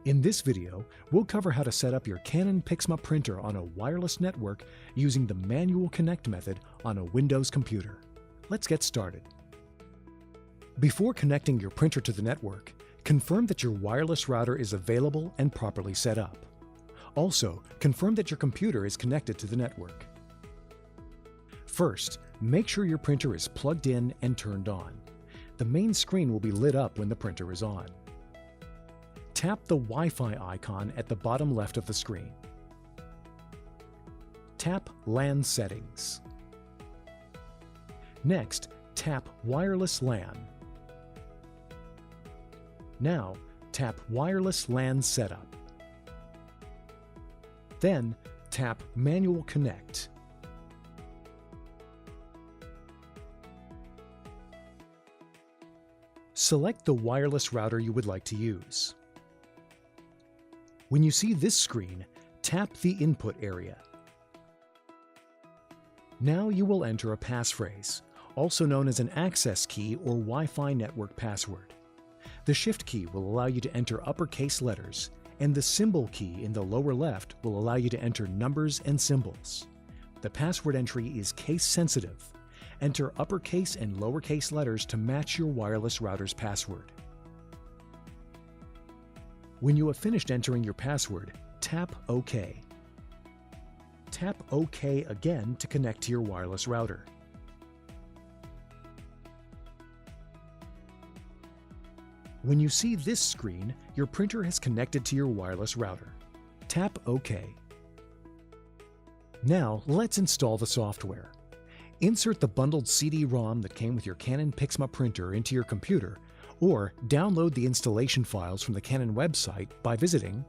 In this video, we'll cover how to set up your Canon PIXMA printer on a wireless network using the manual connect method on a Windows computer. Let's get started. Before connecting your printer to the network, confirm that your wireless router is available and properly set up. Also, confirm that your computer is connected to the network. First, make sure your printer is plugged in and turned on. The main screen will be lit up when the printer is on. Tap the Wi-Fi icon at the bottom left of the screen. Tap LAN Settings. Next, tap Wireless LAN. Now, tap Wireless LAN Setup. Then, tap Manual Connect. Select the wireless router you would like to use. When you see this screen, tap the input area. Now you will enter a passphrase, also known as an access key or Wi-Fi network password. The Shift key will allow you to enter uppercase letters, and the symbol key in the lower left will allow you to enter numbers and symbols. The password entry is case sensitive. Enter uppercase and lowercase letters to match your wireless router's password. When you have finished entering your password, tap OK. Tap OK again to connect to your wireless router. When you see this screen, your printer has connected to your wireless router. Tap OK. Now, let's install the software. Insert the bundled CD-ROM that came with your Canon PIXMA printer into your computer, or download the installation files from the Canon website by visiting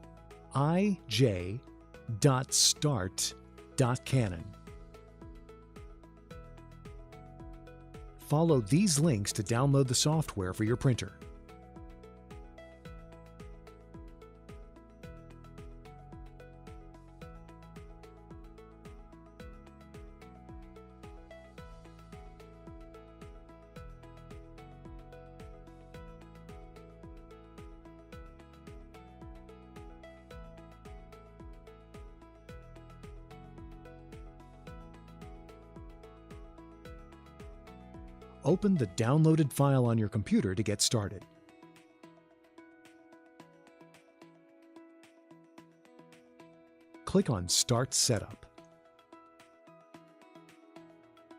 ij.start.canon. Follow these links to download the software for your printer. Open the downloaded file on your computer to get started. Click on Start Setup.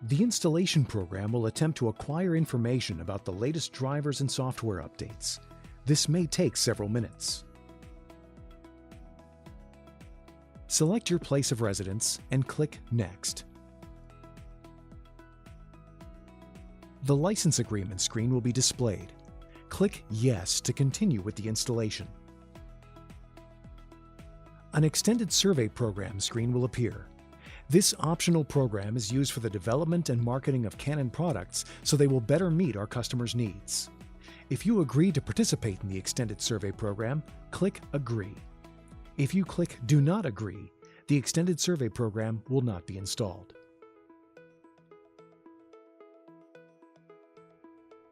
The installation program will attempt to acquire information about the latest drivers and software updates. This may take several minutes. Select your place of residence and click Next. The license agreement screen will be displayed. Click Yes to continue with the installation. An extended survey program screen will appear. This optional program is used for the development and marketing of Canon products so they will better meet our customers' needs. If you agree to participate in the extended survey program, click Agree. If you click Do Not Agree, the extended survey program will not be installed.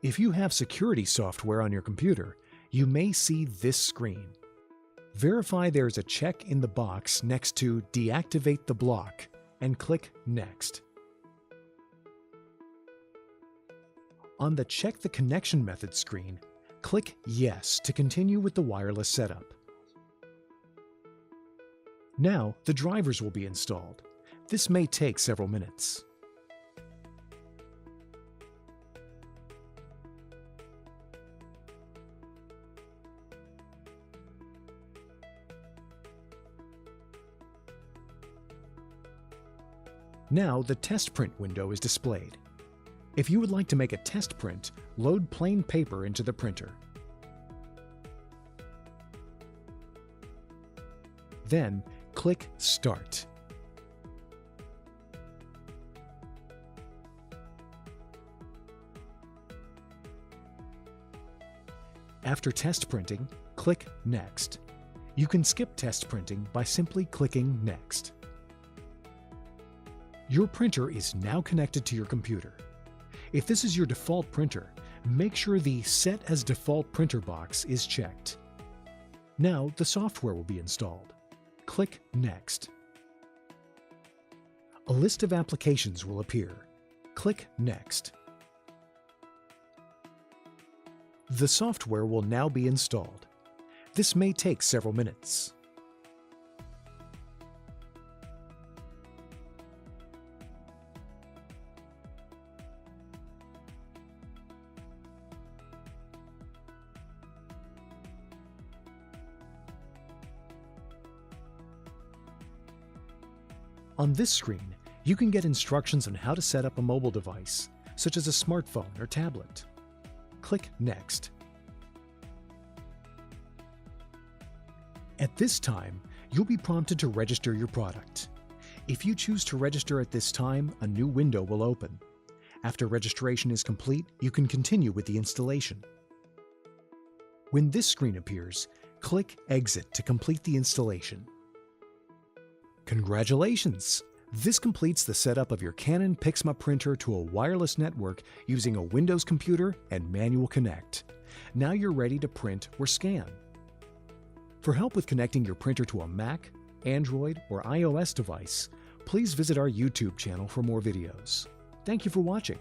If you have security software on your computer, you may see this screen. Verify there is a check in the box next to Deactivate the block and click Next. On the Check the Connection Method screen, click Yes to continue with the wireless setup. Now the drivers will be installed. This may take several minutes. Now the test print window is displayed. If you would like to make a test print, load plain paper into the printer. Then click Start. After test printing, click Next. You can skip test printing by simply clicking Next. Your printer is now connected to your computer. If this is your default printer, make sure the Set as Default Printer box is checked. Now the software will be installed. Click Next. A list of applications will appear. Click Next. The software will now be installed. This may take several minutes. On this screen, you can get instructions on how to set up a mobile device, such as a smartphone or tablet. Click Next. At this time, you'll be prompted to register your product. If you choose to register at this time, a new window will open. After registration is complete, you can continue with the installation. When this screen appears, click Exit to complete the installation. Congratulations! This completes the setup of your Canon PIXMA printer to a wireless network using a Windows computer and manual connect. Now you're ready to print or scan. For help with connecting your printer to a Mac, Android, or iOS device, please visit our YouTube channel for more videos. Thank you for watching.